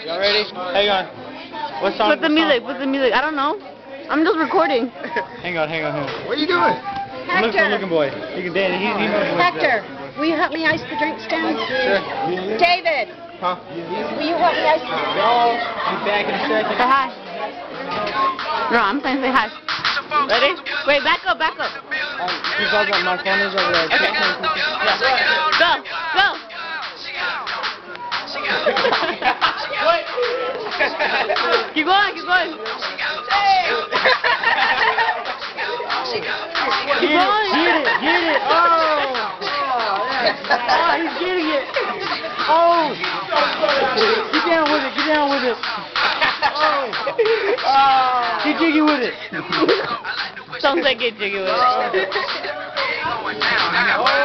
Y'all ready? Hang on. What song? Put the music. Put the music. I don't know. I'm just recording. Hang on. What are you doing? I'm looking for looking boy. He can dance. He knows what's Hector, will you help me ice the drinks down? Sure. David, Huh? will you help me ice the drinks? No. Be back in a second. Say hi. No, I'm saying say hi. Ready? Wait, back up. My phone is over there. Okay. Go. Keep going. Keep going. Get it. Oh, he's getting it. Oh. Get down with it. Oh. Get jiggy with it. Sounds like get jiggy with it. Oh.